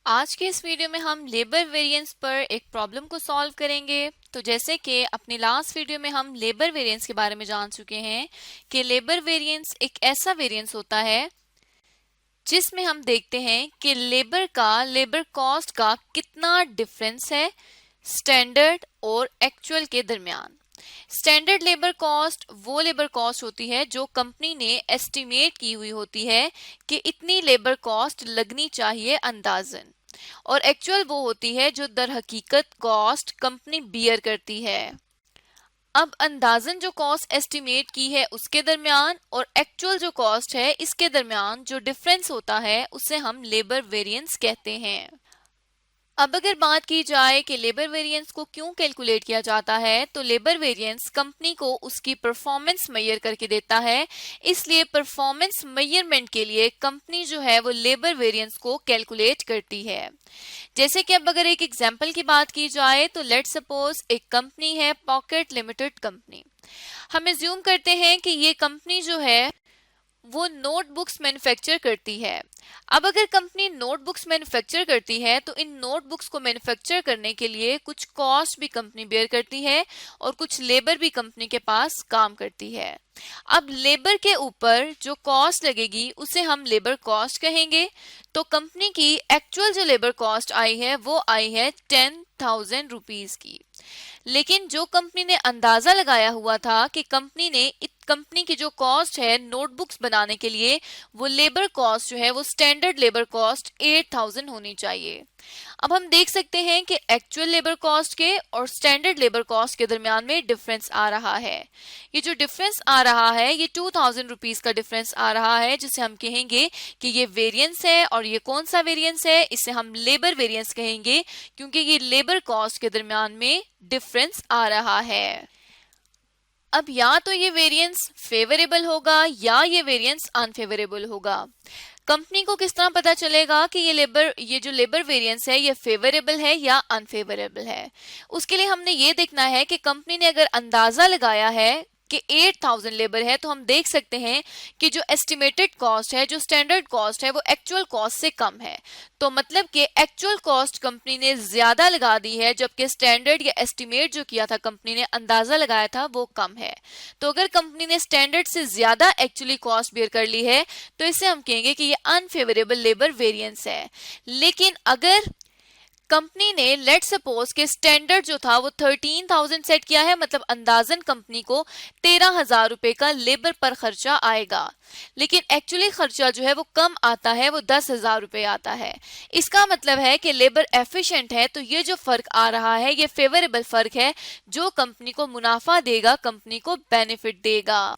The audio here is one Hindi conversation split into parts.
आज के इस वीडियो में हम लेबर वेरिएंस पर एक प्रॉब्लम को सॉल्व करेंगे। तो जैसे कि अपनी लास्ट वीडियो में हम लेबर वेरिएंस के बारे में जान चुके हैं कि लेबर वेरिएंस एक ऐसा वेरिएंस होता है जिसमें हम देखते हैं कि लेबर कॉस्ट का कितना डिफरेंस है स्टैंडर्ड और एक्चुअल के दरमियान। स्टैंडर्ड लेबर कॉस्ट वो लेबर कॉस्ट होती है जो कंपनी ने एस्टिमेट की हुई होती है कि इतनी लेबर कॉस्ट लगनी चाहिए अंदाजन, और एक्चुअल वो होती है जो दर हकीकत कॉस्ट कंपनी बियर करती है। अब अंदाजन जो कॉस्ट एस्टिमेट की है उसके दरमियान और एक्चुअल जो कॉस्ट है इसके दरमियान जो डिफरेंस होता है उसे हम लेबर वेरिएंस कहते हैं। अब अगर बात की जाए कि लेबर वेरिएंस को क्यों कैलकुलेट किया जाता है, तो लेबर वेरिएंस कंपनी को उसकी परफॉर्मेंस मेजर करके देता है। इसलिए परफॉर्मेंस मेजरमेंट के लिए कंपनी जो है वो लेबर वेरिएंस को कैलकुलेट करती है। जैसे कि अब अगर एक एग्जांपल की बात की जाए तो लेट्स सपोज एक कंपनी है पॉकेट लिमिटेड कंपनी। हम एज्यूम करते हैं कि ये कंपनी जो है वो नोटबुक्स मैन्युफैक्चर करती है। अब अगर कंपनी नोटबुक्स मैन्युफैक्चर करती है तो इन नोटबुक्स को मैन्युफैक्चर करने के लिए कुछ कॉस्ट भी कंपनी बेयर करती है और कुछ लेबर भी कंपनी के पास काम करती है। अब लेबर के ऊपर जो कॉस्ट लगेगी उसे हम लेबर कॉस्ट कहेंगे। तो कंपनी की एक्चुअल जो लेबर कॉस्ट आई है वो आई है 10,000 रुपीज की। लेकिन जो कंपनी ने अंदाजा लगाया हुआ था कि कंपनी की जो कॉस्ट है नोटबुक्स बनाने के लिए वो लेबर कॉस्ट जो है वो स्टैंडर्ड लेबर कॉस्ट 8,000 होनी चाहिए। अब हम देख सकते हैं कि एक्चुअल लेबर कॉस्ट के और स्टैंडर्ड लेबर कॉस्ट के दरमियान में डिफरेंस आ रहा है। ये जो डिफरेंस आ रहा है ये 2,000 रुपीज का डिफरेंस आ रहा है, जिसे हम कहेंगे कि ये वेरिएंस है। और ये कौन सा वेरिएंस है? इसे हम लेबर वेरिएंस कहेंगे, क्योंकि ये लेबर कॉस्ट के दरमियान में डिफरेंस आ रहा है। अब या तो ये वेरिएंस फेवरेबल होगा या ये वेरिएंस अनफेवरेबल होगा। कंपनी को किस तरह पता चलेगा कि ये जो लेबर वेरिएंस है ये फेवरेबल है या अनफेवरेबल है? उसके लिए हमने ये देखना है कि कंपनी ने अगर अंदाजा लगाया है कि 8,000 लेबर है तो हम देख सकते हैं कि जो एस्टिमेटेड कॉस्ट है, जो स्टैंडर्ड कॉस्ट है, वो एक्चुअल कॉस्ट से कम है। तो मतलब कि एक्चुअल कॉस्ट कंपनी ने ज्यादा लगा दी है, जबकि स्टैंडर्ड या एस्टिमेट जो किया था कंपनी ने अंदाजा लगाया था वो कम है। तो अगर कंपनी ने स्टैंडर्ड से ज्यादा एक्चुअली कॉस्ट बेयर कर ली है तो इसे हम कहेंगे कि ये अनफेवरेबल लेबर वेरिएंस है। लेकिन अगर कंपनी ने लेट सपोज के स्टैंडर्ड जो था वो 13,000 सेट किया है, मतलब अंदाजन कंपनी को 13,000 रुपए का लेबर पर खर्चा आएगा, लेकिन एक्चुअली खर्चा जो है वो कम आता है, वो 10,000 रुपए आता है। इसका मतलब है कि लेबर एफिशिएंट है। तो ये जो फर्क आ रहा है ये फेवरेबल फर्क है जो कंपनी को मुनाफा देगा, कंपनी को बेनिफिट देगा।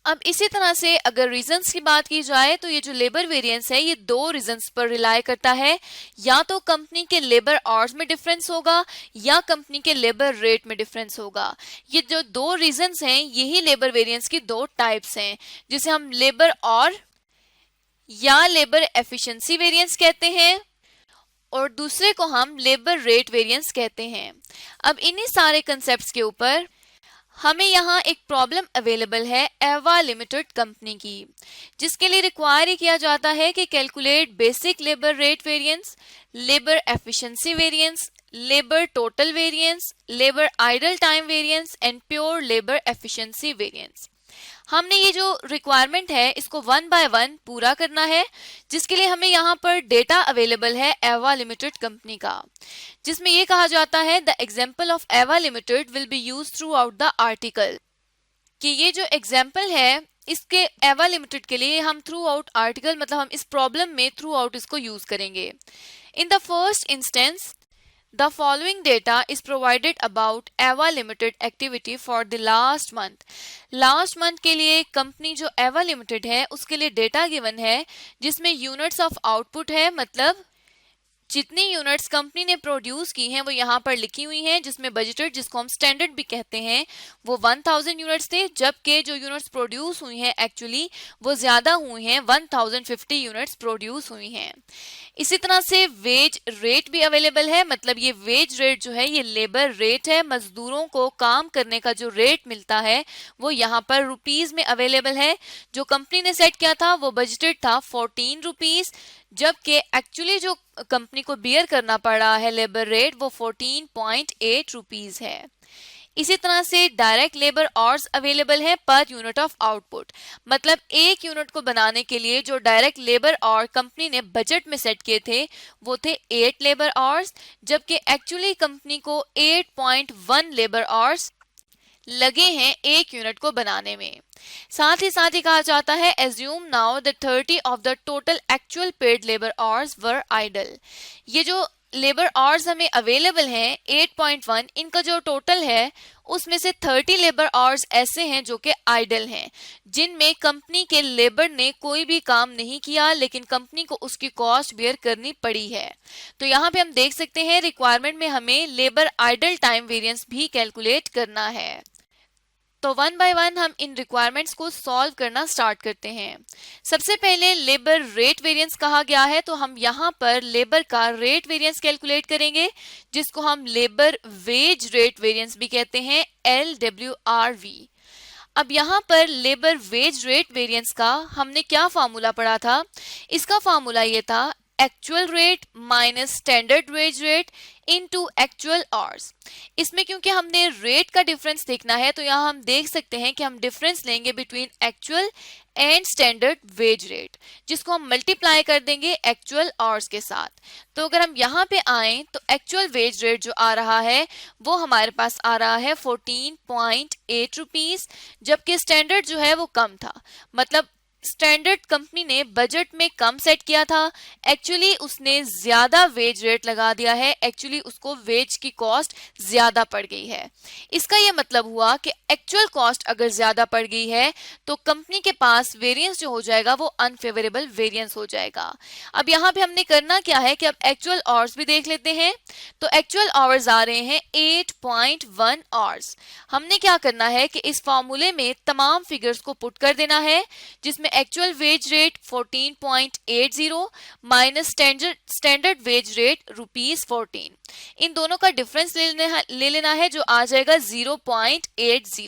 अब इसी तरह से अगर रीजंस की बात की जाए तो ये जो लेबर वेरिएंस है ये दो रीजंस पर रिलाय करता है। या तो कंपनी के लेबर आवर्स में डिफरेंस होगा या कंपनी के लेबर रेट में डिफरेंस होगा। ये जो दो रीजंस हैं यही लेबर वेरिएंस की दो टाइप्स हैं, जिसे हम लेबर और या लेबर एफिशिएंसी वेरिएंस कहते हैं और दूसरे को हम लेबर रेट वेरिएंस कहते हैं। अब इन्हीं सारे कंसेप्ट्स के ऊपर हमें यहाँ एक प्रॉब्लम अवेलेबल है एवा लिमिटेड कंपनी की, जिसके लिए रिक्वायर किया जाता है कि calculate basic labour rate variance, labour efficiency variance, labour total variance, labour idle time variance and pure labour efficiency variance. हमने ये जो रिक्वायरमेंट है इसको वन बाय वन पूरा करना है, जिसके लिए हमें यहाँ पर डेटा अवेलेबल है एवा लिमिटेड कंपनी का, जिसमें ये कहा जाता है द एग्जाम्पल ऑफ एवा limited will be use through out the article. कि ये जो एग्जाम्पल है इसके एवा लिमिटेड के लिए हम थ्रू आउट आर्टिकल, मतलब हम इस प्रॉब्लम में थ्रू आउट इसको यूज करेंगे। In the first instance the following data is provided about Ava Limited activity for the last month. Last month के लिए कंपनी जो Ava Limited है उसके लिए डेटा गिवन है, जिसमें यूनिट्स ऑफ आउटपुट है, मतलब जितनी यूनिट्स कंपनी ने प्रोड्यूस की हैं वो यहाँ पर लिखी हुई हैं, जिसमें बजटेड, जिसको हम स्टैंडर्ड भी कहते हैं, वो 1000 यूनिट्स थे, जबकि जो यूनिट्स प्रोड्यूस हुई हैं एक्चुअली वो ज्यादा हुई हैं, 1050 यूनिट्स प्रोड्यूस हुई हैं। इसी तरह से वेज रेट भी अवेलेबल है, मतलब ये वेज रेट जो है ये लेबर रेट है, मजदूरों को काम करने का जो रेट मिलता है वो यहाँ पर रुपीज में अवेलेबल है। जो कंपनी ने सेट किया था वो बजटेड था 14 रुपीज, जबकि एक्चुअली जो कंपनी को बियर करना पड़ रहा है लेबर रेट वो 14.8 रुपीज है। इसी तरह से डायरेक्ट लेबर आवर्स अवेलेबल है पर यूनिट ऑफ आउटपुट, मतलब एक यूनिट को बनाने के लिए जो डायरेक्ट लेबर आवर कंपनी ने बजट में सेट किए थे वो थे 8 लेबर आवर्स, जबकि एक्चुअली कंपनी को 8.1 लेबर आवर्स लगे हैं एक यूनिट को बनाने में। साथ ही कहा जाता है assume now the 30 of the total actual paid labour hours were idle. ये जो लेबर आवर्स हमें अवेलेबल हैं 8.1, इनका जो टोटल है उसमें से 30 लेबर आवर्स ऐसे हैं जो कि आइडल हैं, जिनमें कंपनी के लेबर ने कोई भी काम नहीं किया लेकिन कंपनी को उसकी कॉस्ट बेयर करनी पड़ी है। तो यहाँ पे हम देख सकते हैं रिक्वायरमेंट में हमें लेबर आइडल टाइम वेरिएंस भी कैलकुलेट करना है। तो वन बाय वन हम इन रिक्वायरमेंट्स को सॉल्व करना स्टार्ट करते हैं। सबसे पहले लेबर रेट वेरिएंस कहा गया है, तो हम यहाँ पर लेबर का रेट वेरिएंस कैलकुलेट करेंगे, जिसको हम लेबर वेज रेट वेरिएंस भी कहते हैं, LWRV। अब यहाँ पर लेबर वेज रेट वेरिएंस का हमने क्या फार्मूला पढ़ा था? इसका फार्मूला ये था actual rate minus standard wage rate into actual hours. इसमें क्योंकि हमने रेट का डिफरेंस देखना है तो यहाँ हम देख सकते हैं कि हम डिफरेंस लेंगे between actual and standard wage rate, जिसको हम मल्टीप्लाई कर देंगे एक्चुअल आवर्स के साथ। तो अगर हम यहाँ पे आए तो एक्चुअल वेज रेट जो आ रहा है वो हमारे पास आ रहा है 14.8 रुपीज, जबकि स्टैंडर्ड जो है वो कम था, मतलब स्टैंडर्ड कंपनी ने बजट में कम सेट किया था, एक्चुअली उसने ज्यादा वेज रेट लगा दिया है, एक्चुअली उसको वेज की कॉस्ट ज्यादा पड़ गई है। इसका यह मतलब हुआ कि एक्चुअल कॉस्ट अगर ज्यादा पड़ गई है तो कंपनी के पास वेरिएंस जो हो जाएगा वो अनफेवरेबल वेरिएंस हो जाएगा। अब यहाँ पे हमने करना क्या है कि अब एक्चुअल आवर्स भी देख लेते हैं। तो एक्चुअल आवर्स आ रहे हैं 8.1 आवर्स। हमने क्या करना है कि इस फॉर्मूले में तमाम फिगर्स को पुट कर देना है, जिसमें actual wage rate 14.80 minus standard wage rate ₹14। इन दोनों का डिफरेंस ले लेना है जो आ जाएगा 0.80।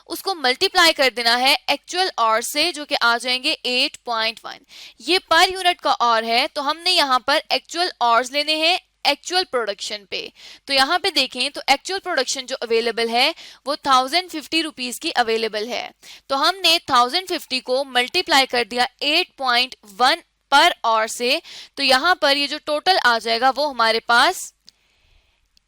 उसको मल्टीप्लाई कर देना है एक्चुअल आवर से जो कि आ जाएंगे 8.1। ये पर यूनिट का आवर है, तो हमने यहाँ पर एक्चुअल आवर्स लेने हैं एक्चुअल प्रोडक्शन पे। तो यहाँ पे देखें तो एक्चुअल प्रोडक्शन जो अवेलेबल है वो 1050 रुपीज की अवेलेबल है। तो हमने 1050 को मल्टीप्लाई कर दिया 8.1 पर आवर से, तो यहाँ पर ये जो टोटल आ जाएगा वो हमारे पास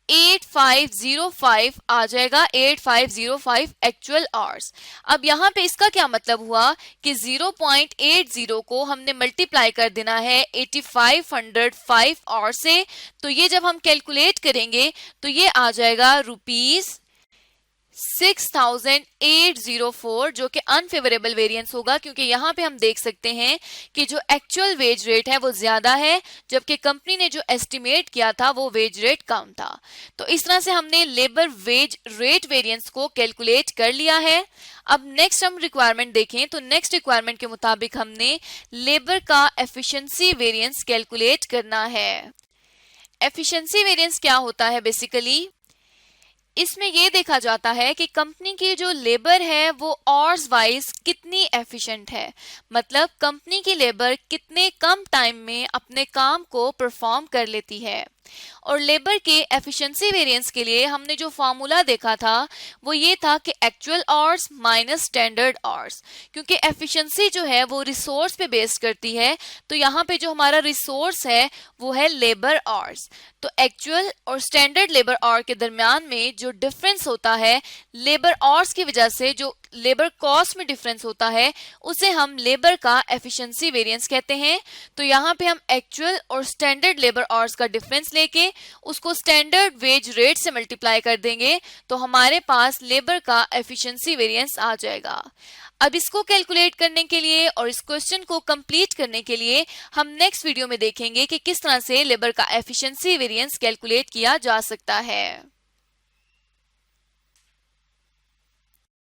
8505 आ जाएगा, 8505 एक्चुअल आवर्स। अब यहाँ पे इसका क्या मतलब हुआ कि 0.80 को हमने मल्टीप्लाई कर देना है 8505 आवर्स से। तो ये जब हम कैलकुलेट करेंगे तो ये आ जाएगा ₹6804, जो कि अनफेवरेबल वेरिएंस होगा, क्योंकि यहाँ पे हम देख सकते हैं कि जो एक्चुअल वेज रेट है वो ज्यादा है, जबकि कंपनी ने जो एस्टिमेट किया था वो वेज रेट कम था। तो इस तरह से हमने लेबर वेज रेट वेरिएंस को कैलकुलेट कर लिया है। अब नेक्स्ट हम रिक्वायरमेंट देखें तो नेक्स्ट रिक्वायरमेंट के मुताबिक हमने लेबर का एफिशिएंसी वेरिएंस कैलकुलेट करना है। एफिशिएंसी वेरिएंस क्या होता है? बेसिकली इसमें ये देखा जाता है कि कंपनी की जो लेबर है वो आवर्स वाइज कितनी एफिशिएंट है, मतलब कंपनी की लेबर कितने कम टाइम में अपने काम को परफॉर्म कर लेती है। और लेबर के एफिशिएंसी वेरिएंस के लिए हमने जो फार्मूला देखा था वो ये था कि actual hours minus standard hours, क्योंकि एफिशिएंसी जो है वो रिसोर्स पे बेस्ड करती है। तो यहाँ पे जो हमारा रिसोर्स है वो है लेबर आवर्स। तो एक्चुअल और स्टैंडर्ड लेबर आवर के दरमियान में जो डिफरेंस होता है लेबर आवर्स की वजह से, जो लेबर कॉस्ट में डिफरेंस होता है, उसे हम लेबर का एफिशिएंसी वेरिएंस कहते हैं। तो यहाँ पे हम एक्चुअल और स्टैंडर्ड लेबर आवर्स का डिफरेंस लेके उसको स्टैंडर्ड वेज रेट से मल्टीप्लाई कर देंगे तो हमारे पास लेबर का एफिशिएंसी वेरिएंस आ जाएगा। अब इसको कैलकुलेट करने के लिए और इस क्वेश्चन को कंप्लीट करने के लिए हम नेक्स्ट वीडियो में देखेंगे कि किस तरह से लेबर का एफिशिएंसी वेरिएंस कैलकुलेट किया जा सकता है।